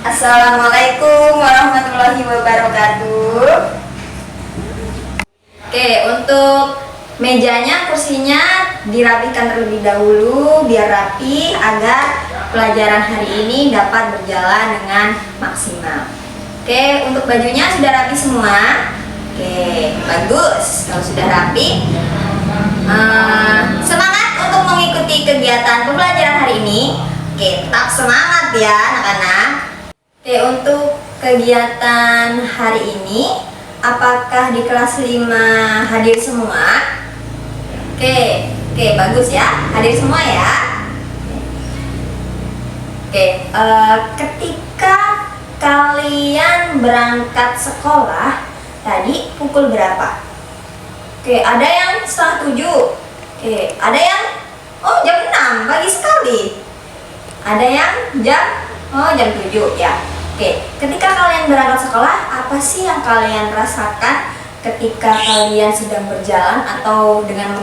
Assalamualaikum warahmatullahi wabarakatuh. Oke, untuk mejanya, kursinya dirapikan terlebih dahulu biar rapi agar pelajaran hari ini dapat berjalan dengan maksimal. Oke, untuk bajunya sudah rapi semua. Oke, bagus. Kalau sudah rapi, semangat untuk mengikuti kegiatan pembelajaran hari ini. Oke, tetap semangat ya anak-anak. Oke, untuk kegiatan hari ini, apakah di kelas 5 hadir semua? Oke, bagus ya, hadir semua ya. Oke, ketika kalian berangkat sekolah tadi pukul berapa? Oke, ada yang setengah 7. Oke, ada yang jam 6, pagi sekali. Ada yang jam 7 ya. Oke, ketika kalian berangkat sekolah, apa sih yang kalian rasakan ketika kalian sedang berjalan atau dengan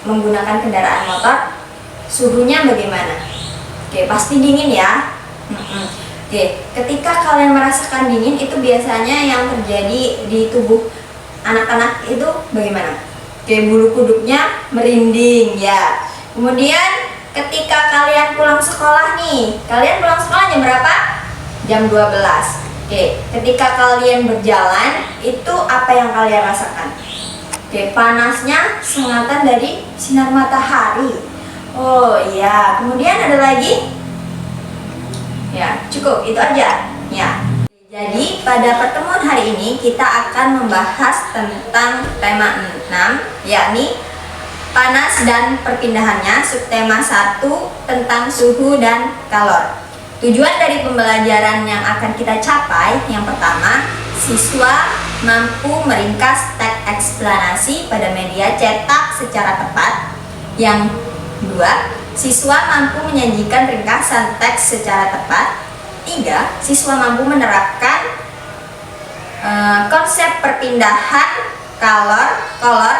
menggunakan kendaraan motor? Suhunya bagaimana? Oke, pasti dingin ya. Oke, ketika kalian merasakan dingin, itu biasanya yang terjadi di tubuh anak-anak itu bagaimana? Oke, bulu kuduknya merinding ya. Kemudian ketika kalian pulang sekolah nih, kalian pulang sekolah jam berapa? Jam 12. Oke, ketika kalian berjalan, itu apa yang kalian rasakan? Oke, panasnya sengatan dari sinar matahari. Oh iya, kemudian ada lagi? Ya, cukup, itu aja. Ya. Jadi, pada pertemuan hari ini kita akan membahas tentang tema 6, yakni panas dan perpindahannya, subtema 1 tentang suhu dan kalor. Tujuan dari pembelajaran yang akan kita capai, yang pertama, siswa mampu meringkas teks eksplanasi pada media cetak secara tepat. Yang kedua, siswa mampu menyajikan ringkasan teks secara tepat. 3, siswa mampu menerapkan konsep perpindahan kolor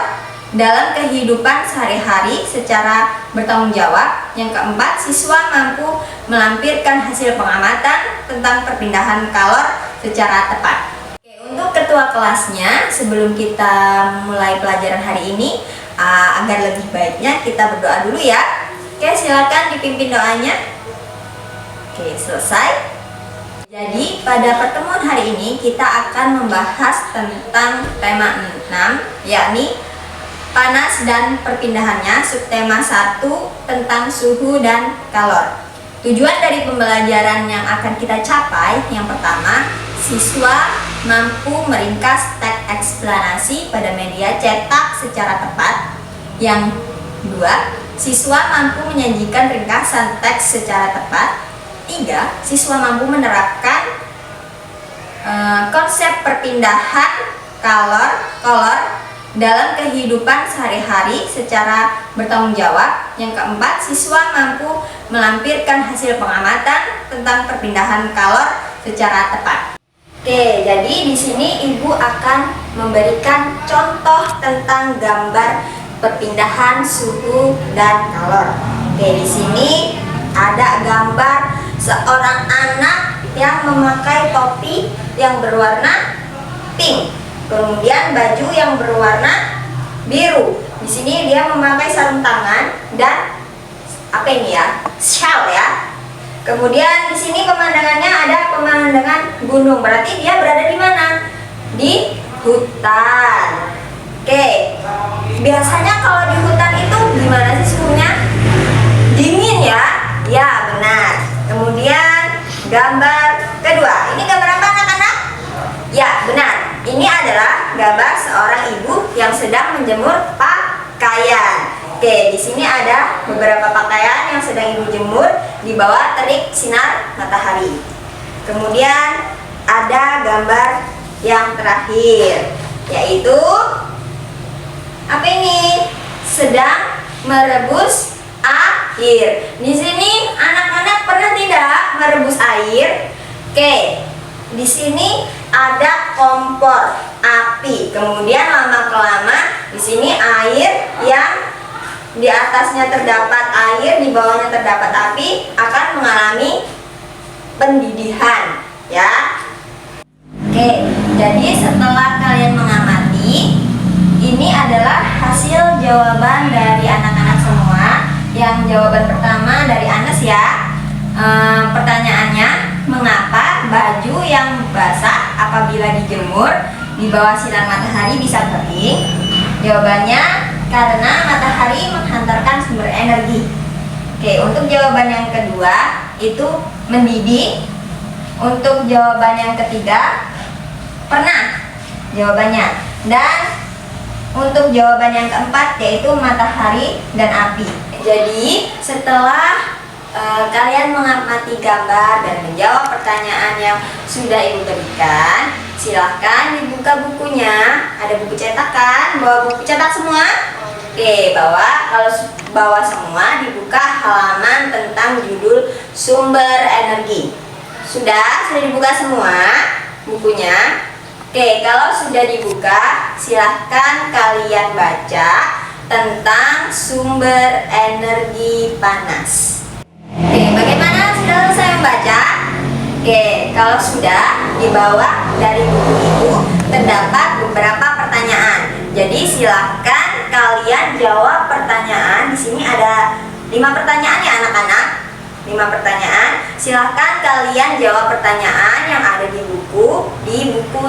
dalam kehidupan sehari-hari secara bertanggung jawab. Yang keempat, siswa mampu melampirkan hasil pengamatan tentang perpindahan kalor secara tepat. Oke, untuk ketua kelasnya, sebelum kita mulai pelajaran hari ini, agar lebih baiknya kita berdoa dulu ya. Oke, silakan dipimpin doanya. Oke, selesai. Jadi, pada pertemuan hari ini kita akan membahas tentang tema 6, yakni panas dan perpindahannya, subtema 1 tentang suhu dan kalor. Tujuan dari pembelajaran yang akan kita capai, yang pertama, siswa mampu meringkas teks eksplanasi pada media cetak secara tepat. Yang kedua, siswa mampu menyajikan ringkasan teks secara tepat. 3, siswa mampu menerapkan konsep perpindahan kolor dalam kehidupan sehari-hari secara bertanggung jawab. Yang keempat, siswa mampu melampirkan hasil pengamatan tentang perpindahan kalor secara tepat. Oke, jadi di sini Ibu akan memberikan contoh tentang gambar perpindahan suhu dan kalor. Oke, di sini ada gambar seorang anak yang memakai topi yang berwarna pink. Kemudian baju yang berwarna biru. Di sini dia memakai sarung tangan dan apa ini ya? Shawl ya. Kemudian di sini pemandangannya ada pemandangan gunung. Berarti dia berada di mana? Di hutan. Oke. Biasanya kalau di hutan itu gimana sih suhunya? Dingin ya? Ya, benar. Kemudian gambar kedua. Ini gambar apa anak-anak? Ya, benar. Ini adalah gambar seorang ibu yang sedang menjemur pakaian. Oke, di sini ada beberapa pakaian yang sedang ibu jemur di bawah terik sinar matahari. Kemudian ada gambar yang terakhir, yaitu apa ini? Sedang merebus air. Di sini anak-anak pernah tidak merebus air? Oke, di sini ada kompor api. Kemudian lama-kelama di sini air yang di atasnya terdapat air, di bawahnya terdapat api akan mengalami pendidihan. ya. Oke, jadi setelah kalian mengamati, ini adalah hasil jawaban dari anak-anak semua. Yang jawaban pertama dari Anes ya. Pertanyaannya, mengapa baju yang basah apabila dijemur di bawah sinar matahari bisa kering? Jawabannya, karena matahari menghantarkan sumber energi. Oke, untuk jawaban yang kedua itu mendidih. Untuk jawaban yang ketiga, pernah jawabannya. Dan untuk jawaban yang keempat yaitu matahari dan api. Jadi setelah kalian mengamati gambar dan menjawab pertanyaan yang sudah ibu berikan, silahkan dibuka bukunya. Ada buku cetakan, bawa buku cetak semua. Oke, bawa semua, dibuka halaman tentang judul sumber energi. Sudah dibuka semua bukunya. Oke, kalau sudah dibuka, silahkan kalian baca tentang sumber energi panas. Oke, bagaimana? Sudah selesai membaca? Oke, kalau sudah, di bawah dari buku itu terdapat beberapa pertanyaan. Jadi silahkan kalian jawab pertanyaan. Di sini ada 5 pertanyaan ya anak-anak. 5 pertanyaan. Silahkan kalian jawab pertanyaan yang ada di buku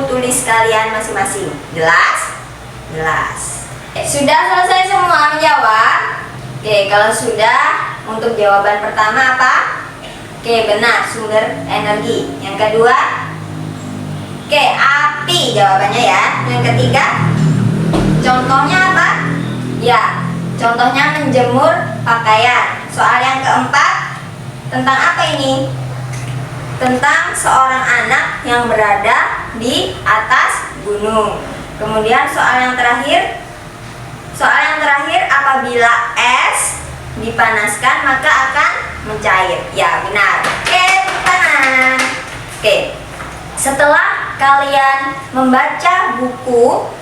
tulis kalian masing-masing. Jelas? Jelas. Sudah selesai semua menjawab? Oke, kalau sudah, untuk jawaban pertama apa? Oke, benar, sumber energi. Yang kedua, oke, api jawabannya ya. Yang ketiga, contohnya apa? Ya, contohnya menjemur pakaian. Soal yang keempat, tentang apa ini? Tentang seorang anak yang berada di atas gunung. Kemudian soal yang terakhir, apabila es dipanaskan maka akan mencair. Ya, benar. Oke, tepuk tangan. Oke, setelah kalian membaca buku,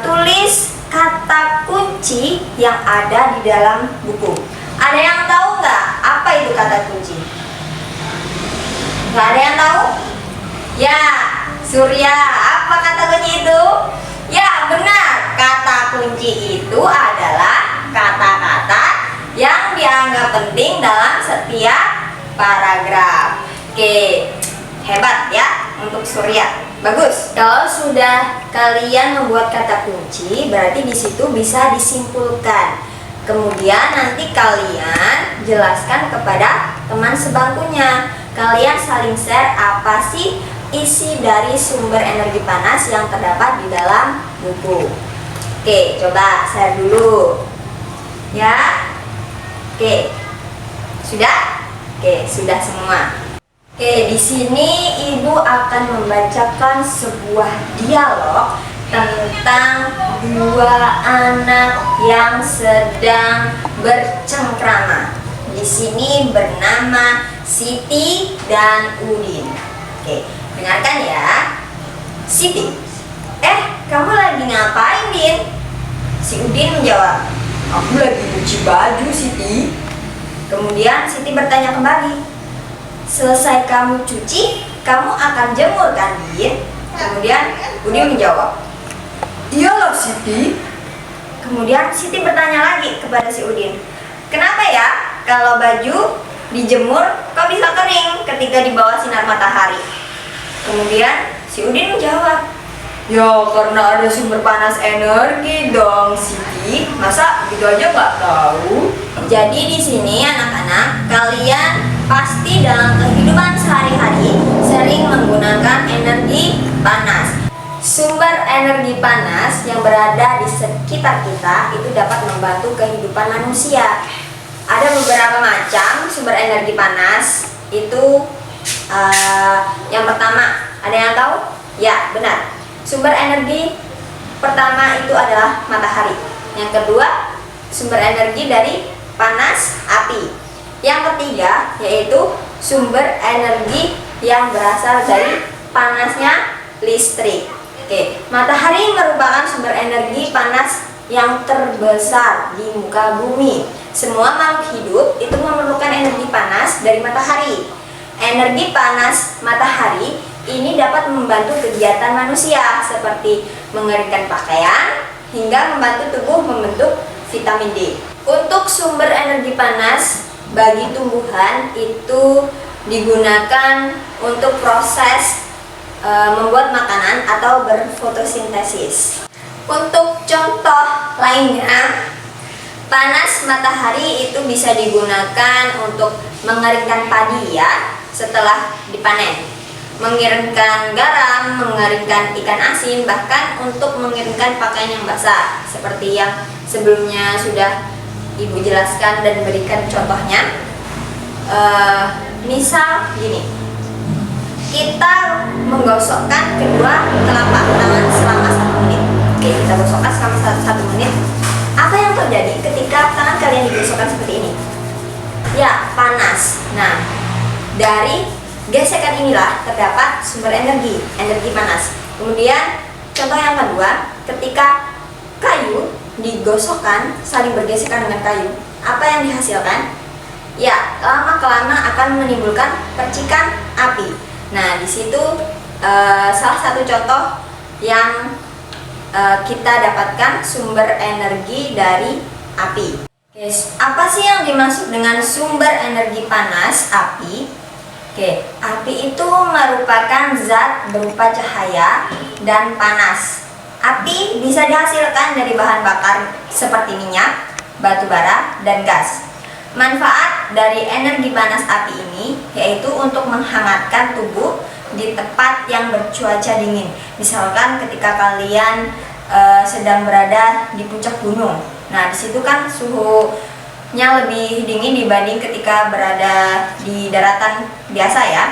tulis kata kunci yang ada di dalam buku. Ada yang tahu nggak apa itu kata kunci? Nggak ada yang tahu? Ya, Surya, apa kata kunci itu? Ya, benar. Kata kunci itu adalah kata-kata yang dianggap penting dalam setiap paragraf. Oke, hebat ya untuk Surya. Bagus. Kalau sudah kalian membuat kata kunci, berarti di situ bisa disimpulkan. Kemudian nanti kalian jelaskan kepada teman sebangkunya. Kalian saling share apa sih isi dari sumber energi panas yang terdapat di dalam buku. Oke, coba share dulu. Ya. Oke. Sudah? Oke, sudah semua. Oke, di sini Ibu akan membacakan sebuah dialog tentang dua anak yang sedang bercengkrama. Di sini bernama Siti dan Udin. Oke, dengarkan ya. Siti, kamu lagi ngapain, Din? Si Udin menjawab, aku lagi cuci baju, Siti. Kemudian Siti bertanya kembali, selesai kamu cuci, kamu akan jemur kan, Din? Kemudian Udin menjawab, iyalah, Siti. Kemudian Siti bertanya lagi kepada si Udin, kenapa ya kalau baju dijemur kok bisa kering ketika di bawah sinar matahari? Kemudian si Udin menjawab, ya karena ada sumber panas energi dong, Siti. Masa gitu aja nggak tahu? Jadi di sini anak-anak, kalian pasti dalam kehidupan sehari-hari sering menggunakan energi panas. Sumber energi panas yang berada di sekitar kita itu dapat membantu kehidupan manusia. Ada beberapa macam sumber energi panas. Itu yang pertama, ada yang tahu? Ya, benar. Sumber energi pertama itu adalah matahari. Yang kedua, sumber energi dari panas api. Yang ketiga yaitu sumber energi yang berasal dari panasnya listrik. Oke, matahari merupakan sumber energi panas yang terbesar di muka bumi. Semua makhluk hidup itu memerlukan energi panas dari matahari. energi panas matahari ini dapat membantu kegiatan manusia seperti mengeringkan pakaian hingga membantu tubuh membentuk vitamin D. Untuk sumber energi panas bagi tumbuhan itu digunakan untuk proses membuat makanan atau berfotosintesis. Untuk contoh lainnya, panas matahari itu bisa digunakan untuk mengeringkan padi ya setelah dipanen, mengeringkan garam, mengeringkan ikan asin, bahkan untuk mengeringkan pakaian yang basah seperti yang sebelumnya sudah Ibu jelaskan dan berikan contohnya. Misal gini, kita menggosokkan kedua telapak tangan selama 1 menit. Oke, kita gosokkan selama 1 menit. Apa yang terjadi ketika tangan kalian digosokkan seperti ini? Ya, panas. Nah, dari gesekan inilah terdapat sumber energi panas. Kemudian contoh yang kedua, ketika kayu digosokkan, saling bergesekan dengan kayu, apa yang dihasilkan? Ya, lama-kelamaan akan menimbulkan percikan api. Nah, di situ salah satu contoh yang kita dapatkan sumber energi dari api. Oke, apa sih yang dimaksud dengan sumber energi panas api? Oke, api itu merupakan zat berupa cahaya dan panas. Api bisa dihasilkan dari bahan bakar seperti minyak, batu bara, dan gas. Manfaat dari energi panas api ini yaitu untuk menghangatkan tubuh di tempat yang bercuaca dingin. Misalkan ketika kalian sedang berada di puncak gunung. Nah, di situ kan suhunya lebih dingin dibanding ketika berada di daratan biasa ya.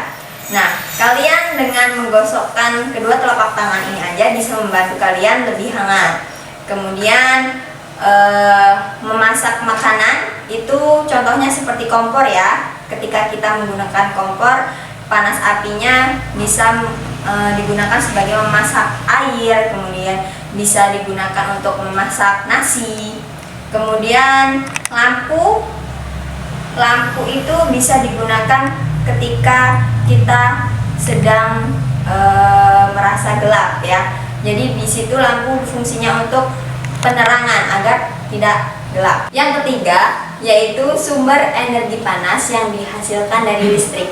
Nah, kalian dengan menggosokkan kedua telapak tangan ini aja bisa membantu kalian lebih hangat. Kemudian memasak makanan itu contohnya seperti kompor ya. Ketika kita menggunakan kompor, panas apinya bisa digunakan sebagai memasak air, kemudian bisa digunakan untuk memasak nasi. Kemudian lampu itu bisa digunakan ketika kita sedang merasa gelap ya. Jadi di situ lampu fungsinya untuk penerangan agar tidak gelap. Yang ketiga yaitu sumber energi panas yang dihasilkan dari listrik.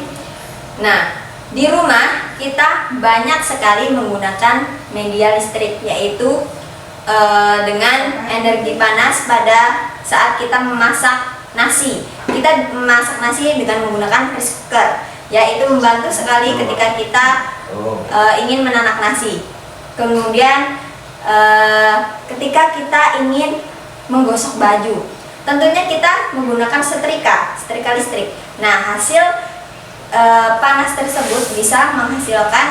Nah, di rumah kita banyak sekali menggunakan media listrik, yaitu dengan energi panas pada saat kita memasak nasi. Kita memasak nasi dengan menggunakan rice cooker, yaitu membantu sekali ketika kita ingin menanak nasi. Kemudian ketika kita ingin menggosok baju, tentunya kita menggunakan setrika listrik. Nah, hasil panas tersebut bisa menghasilkan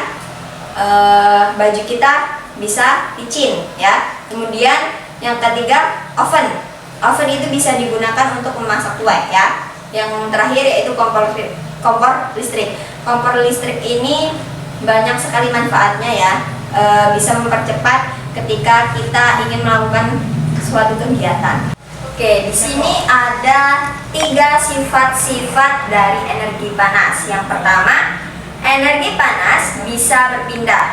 baju kita bisa licin ya. Kemudian yang ketiga, oven itu bisa digunakan untuk memasak kue ya. Yang terakhir yaitu kompor listrik. Kompor listrik ini banyak sekali manfaatnya ya. Bisa mempercepat ketika kita ingin melakukan suatu kegiatan. Oke, di sini ada 3 sifat-sifat dari energi panas. Yang pertama, energi panas bisa berpindah,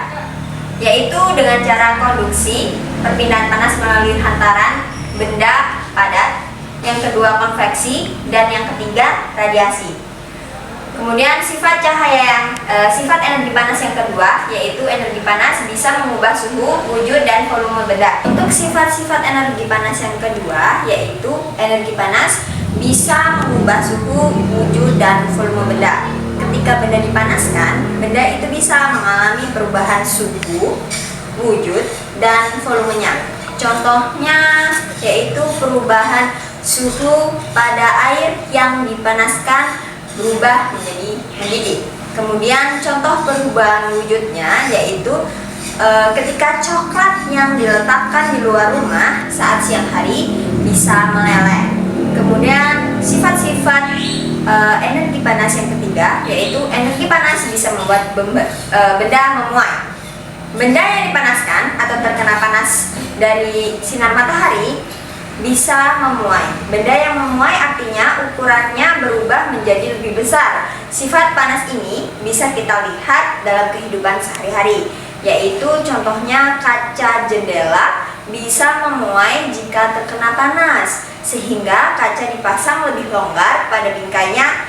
yaitu dengan cara konduksi, perpindahan panas melalui hantaran benda padat. Yang kedua, konveksi, dan yang ketiga, radiasi. Kemudian sifat energi panas yang kedua yaitu energi panas bisa mengubah suhu, wujud, dan volume benda. Untuk sifat-sifat energi panas yang kedua yaitu energi panas bisa mengubah suhu, wujud, dan volume benda. Ketika benda dipanaskan, benda itu bisa mengalami perubahan suhu, wujud, dan volumenya. Contohnya yaitu perubahan suhu pada air yang dipanaskan berubah menjadi mendidih. Kemudian contoh perubahan wujudnya yaitu ketika coklat yang diletakkan di luar rumah saat siang hari bisa meleleh. Kemudian sifat-sifat energi panas yang ketiga yaitu energi panas bisa membuat benda memuai. Benda yang dipanaskan atau terkena panas dari sinar matahari bisa memuai. Benda yang memuai artinya ukurannya berubah menjadi lebih besar. Sifat panas ini bisa kita lihat dalam kehidupan sehari-hari, yaitu contohnya kaca jendela bisa memuai jika terkena panas, sehingga kaca dipasang lebih longgar pada bingkainya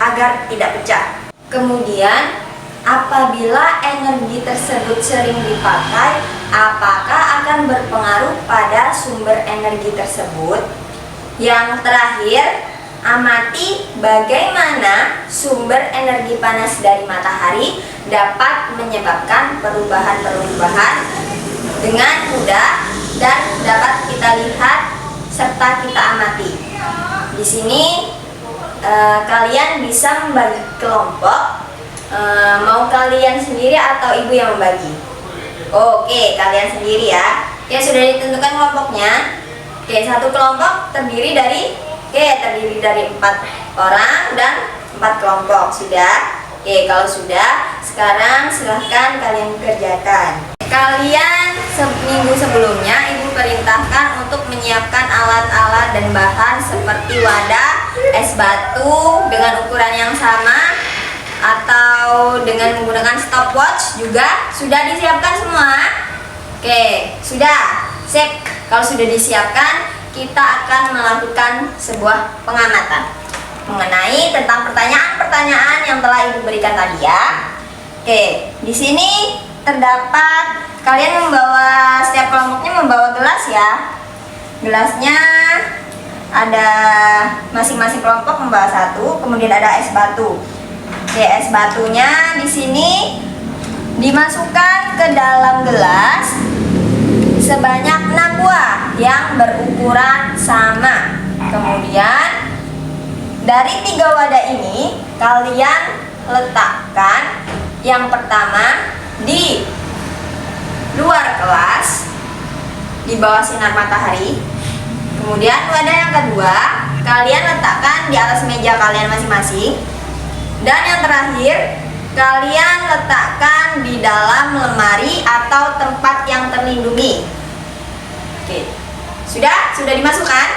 agar tidak pecah. Kemudian, apabila energi tersebut sering dipakai, apakah akan berpengaruh pada sumber energi tersebut? Yang terakhir, amati bagaimana sumber energi panas dari matahari dapat menyebabkan perubahan-perubahan dengan mudah dan dapat kita lihat serta kita amati. Di sini kalian bisa membagi kelompok. Mau kalian sendiri atau ibu yang membagi? Oke, kalian sendiri ya. Oke, sudah ditentukan kelompoknya. Oke, satu kelompok terdiri dari 4 orang dan 4 kelompok. Sudah? Oke, kalau sudah, sekarang silahkan kalian kerjakan. Kalian seminggu sebelumnya ibu perintahkan untuk menyiapkan alat-alat dan bahan seperti wadah, es batu dengan ukuran yang sama, atau dengan menggunakan stopwatch juga sudah disiapkan semua. Oke, sudah. Sip. Kalau sudah disiapkan, kita akan melakukan sebuah pengamatan mengenai tentang pertanyaan-pertanyaan yang telah ibu berikan tadi ya. Oke, di sini terdapat, kalian membawa, setiap kelompoknya membawa gelas ya. Gelasnya ada, masing-masing kelompok membawa 1, kemudian ada es batu. Oke, es batunya di sini dimasukkan ke dalam gelas sebanyak 6 buah yang berukuran sama. Kemudian dari 3 wadah ini kalian letakkan yang pertama di luar kelas di bawah sinar matahari. Kemudian wadah yang kedua kalian letakkan di atas meja kalian masing-masing. Dan yang terakhir, kalian letakkan di dalam lemari atau tempat yang terlindungi. Oke, sudah? Sudah dimasukkan?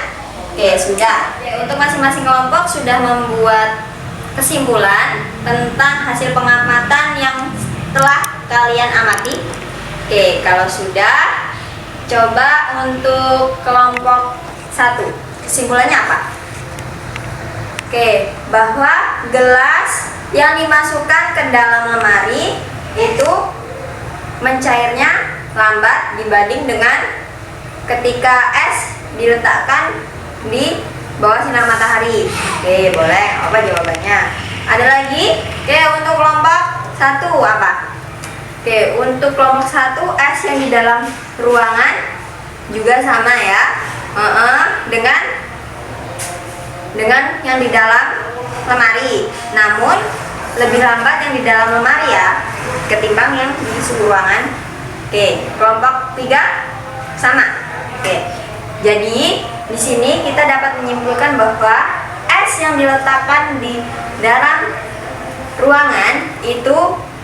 Oke, sudah. Oke, untuk masing-masing kelompok sudah membuat kesimpulan tentang hasil pengamatan yang telah kalian amati. Oke, kalau sudah, coba untuk kelompok 1. Kesimpulannya apa? Oke, bahwa gelas yang dimasukkan ke dalam lemari itu mencairnya lambat dibanding dengan ketika es diletakkan di bawah sinar matahari. Oke, boleh. Apa jawabannya? Ada lagi? Oke, untuk kelompok 1 apa? Oke, untuk kelompok 1 es yang di dalam ruangan juga sama ya. Dengan yang di dalam lemari, namun lebih lambat yang di dalam lemari ya ketimbang yang di suhu ruangan. Oke, kelompok 3 sama. Oke, jadi di sini kita dapat menyimpulkan bahwa es yang diletakkan di dalam ruangan itu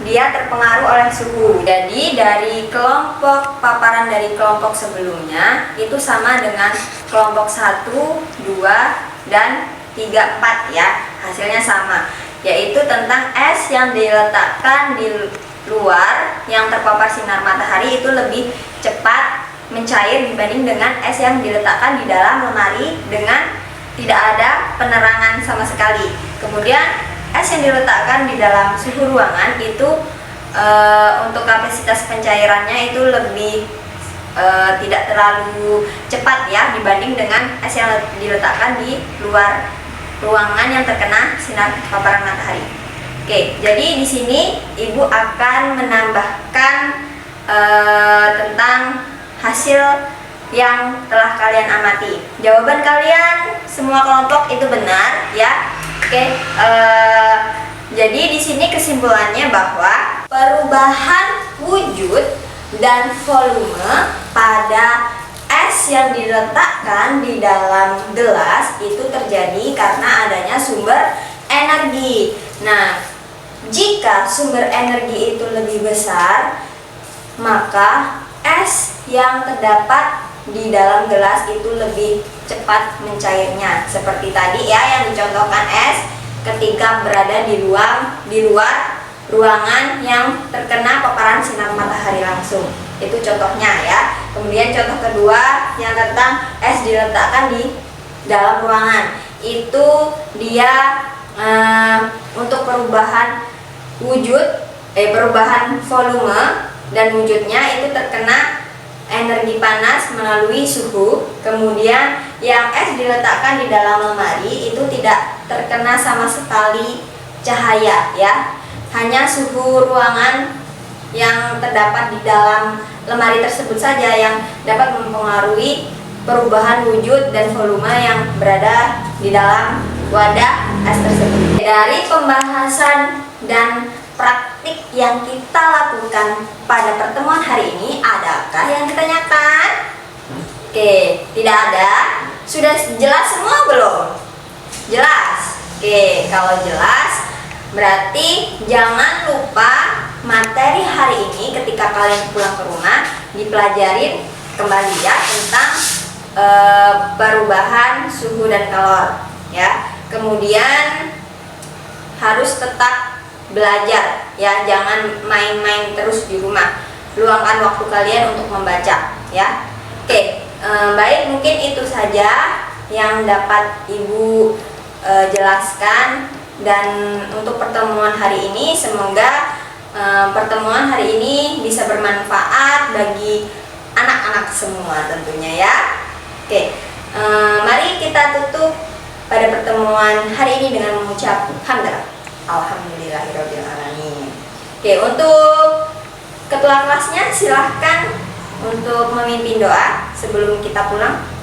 dia terpengaruh oleh suhu. Jadi dari kelompok paparan dari kelompok sebelumnya itu sama dengan kelompok 1, 2, dan 3, 4 ya, hasilnya sama, yaitu tentang es yang diletakkan di luar yang terpapar sinar matahari itu lebih cepat mencair dibanding dengan es yang diletakkan di dalam lemari dengan tidak ada penerangan sama sekali. Kemudian es yang diletakkan di dalam suhu ruangan itu untuk kapasitas pencairannya itu lebih tidak terlalu cepat ya dibanding dengan es yang diletakkan di luar ruangan yang terkena sinar paparan matahari. Oke, jadi di sini ibu akan menambahkan tentang hasil yang telah kalian amati. Jawaban kalian semua kelompok itu benar ya. Oke, jadi di sini kesimpulannya bahwa perubahan wujud dan volume pada es yang diletakkan di dalam gelas itu terjadi karena adanya sumber energi. Nah, jika sumber energi itu lebih besar, maka es yang terdapat di dalam gelas itu lebih cepat mencairnya. Seperti tadi ya yang dicontohkan es ketika berada di luar ruangan yang terkena paparan sinar matahari langsung. Itu contohnya ya. Kemudian contoh kedua yang tentang es diletakkan di dalam ruangan. Itu dia untuk perubahan perubahan volume dan wujudnya itu terkena energi panas melalui suhu. Kemudian yang es diletakkan di dalam lemari itu tidak terkena sama sekali cahaya ya. Hanya suhu ruangan yang terdapat di dalam lemari tersebut saja yang dapat mempengaruhi perubahan wujud dan volume yang berada di dalam wadah es tersebut. Dari pembahasan dan praktik yang kita lakukan pada pertemuan hari ini, adakah yang ditanyakan? Oke, tidak ada. Sudah jelas semua belum? Jelas? Oke, kalau jelas berarti jangan lupa materi hari ini ketika kalian pulang ke rumah dipelajarin kembali ya tentang perubahan suhu dan kalor ya. Kemudian harus tetap belajar ya, jangan main-main terus di rumah. Luangkan waktu kalian untuk membaca ya. Oke, baik, mungkin itu saja yang dapat Ibu jelaskan. Dan untuk pertemuan hari ini semoga pertemuan hari ini bisa bermanfaat bagi anak-anak semua tentunya ya. Oke, mari kita tutup pada pertemuan hari ini dengan mengucap hamdalah. Alhamdulillahirabbil alamin. Oke, untuk ketua kelasnya silahkan untuk memimpin doa sebelum kita pulang.